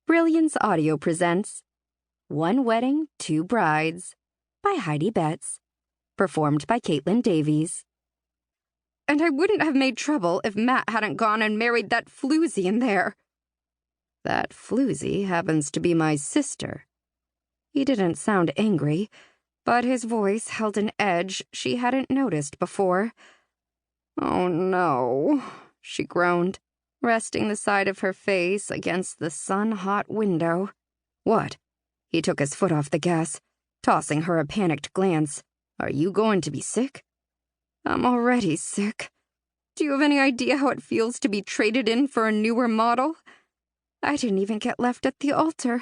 Brilliance Audio presents One Wedding, Two Brides by Heidi Betts, performed by Caitlin Davies. And I wouldn't have made trouble if Matt hadn't gone and married that floozy in there. That floozy happens to be my sister. He didn't sound angry, but his voice held an edge she hadn't noticed before. Oh no, she groaned, resting the side of her face against the sun-hot window. What? He took his foot off the gas, tossing her a panicked glance. Are you going to be sick? I'm already sick. Do you have any idea how it feels to be traded in for a newer model? I didn't even get left at the altar.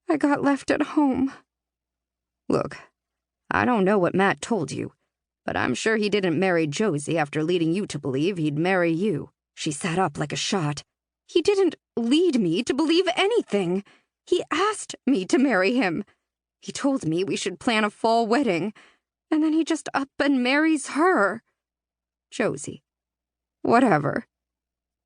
I got left at home. Look, I don't know what Matt told you, but I'm sure he didn't marry Josie after leading you to believe he'd marry you. She sat up like a shot. He didn't lead me to believe anything. He asked me to marry him. He told me we should plan a fall wedding, and then he just up and marries her. Josie. Whatever.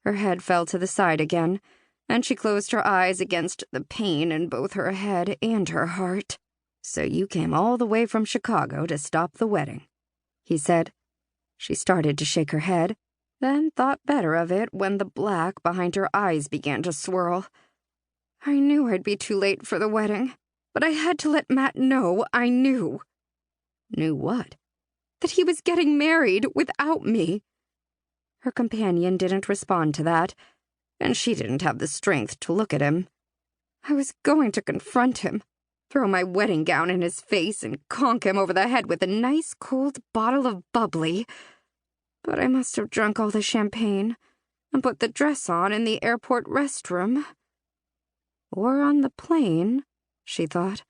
Her head fell to the side again, and she closed her eyes against the pain in both her head and her heart. So you came all the way from Chicago to stop the wedding, he said. She started to shake her head, then thought better of it when the black behind her eyes began to swirl. I knew I'd be too late for the wedding, but I had to let Matt know I knew. Knew what? That he was getting married without me. Her companion didn't respond to that, and she didn't have the strength to look at him. I was going to confront him, throw my wedding gown in his face and conk him over the head with a nice cold bottle of bubbly. But I must have drunk all the champagne and put the dress on in the airport restroom. Or on the plane, she thought,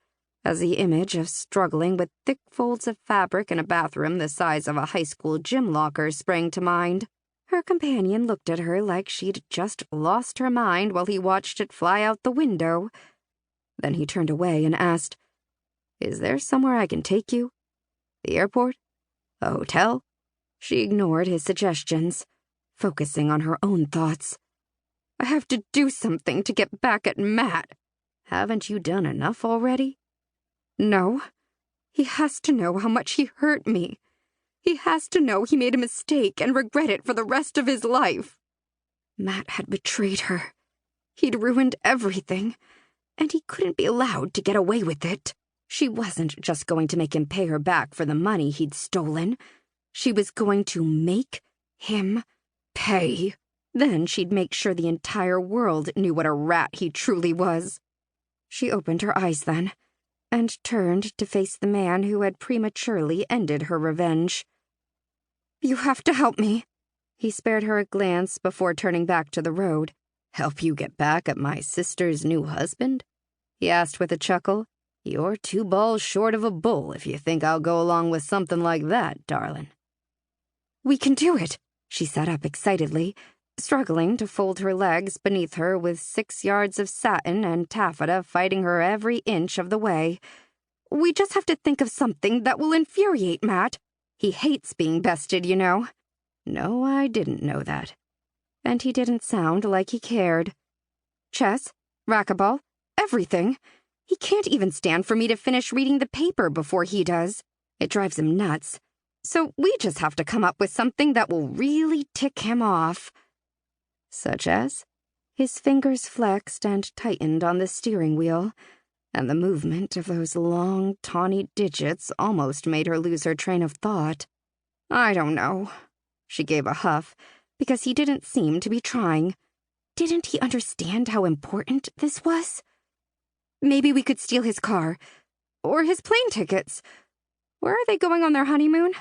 as the image of struggling with thick folds of fabric in a bathroom the size of a high school gym locker sprang to mind. Her companion looked at her like she'd just lost her mind while he watched it fly out the window. Then he turned away and asked, Is there somewhere I can take you? The airport? A hotel? She ignored his suggestions, focusing on her own thoughts. I have to do something to get back at Matt. Haven't you done enough already? No. He has to know how much he hurt me. He has to know he made a mistake and regret it for the rest of his life. Matt had betrayed her. He'd ruined everything, and he couldn't be allowed to get away with it. She wasn't just going to make him pay her back for the money he'd stolen. She was going to make him pay. Then she'd make sure the entire world knew what a rat he truly was. She opened her eyes then, and turned to face the man who had prematurely ended her revenge. You have to help me. He spared her a glance before turning back to the road. Help you get back at my sister's new husband? He asked with a chuckle. You're 2 balls short of a bull if you think I'll go along with something like that, darling. We can do it, she sat up excitedly, struggling to fold her legs beneath her with 6 yards of satin and taffeta fighting her every inch of the way. We just have to think of something that will infuriate Matt. He hates being bested, you know. No, I didn't know that. And he didn't sound like he cared. Chess, racquetball, everything. He can't even stand for me to finish reading the paper before he does. It drives him nuts. So we just have to come up with something that will really tick him off. Such as? His fingers flexed and tightened on the steering wheel, and the movement of those long, tawny digits almost made her lose her train of thought. I don't know. She gave a huff, because he didn't seem to be trying. Didn't he understand how important this was? Maybe we could steal his car, or his plane tickets. Where are they going on their honeymoon?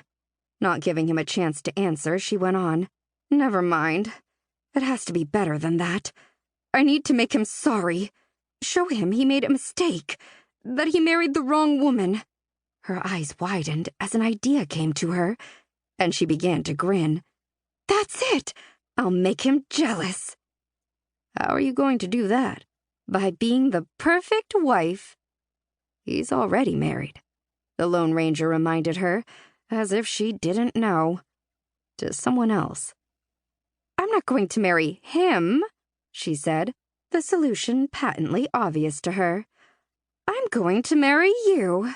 Not giving him a chance to answer, she went on. Never mind. It has to be better than that. I need to make him sorry. Show him he made a mistake, that he married the wrong woman. Her eyes widened as an idea came to her, and she began to grin. That's it! I'll make him jealous. How are you going to do that? By being the perfect wife. He's already married, the Lone Ranger reminded her, as if she didn't know. To someone else. I'm not going to marry him, she said. the solution patently obvious to her. I'm going to marry you.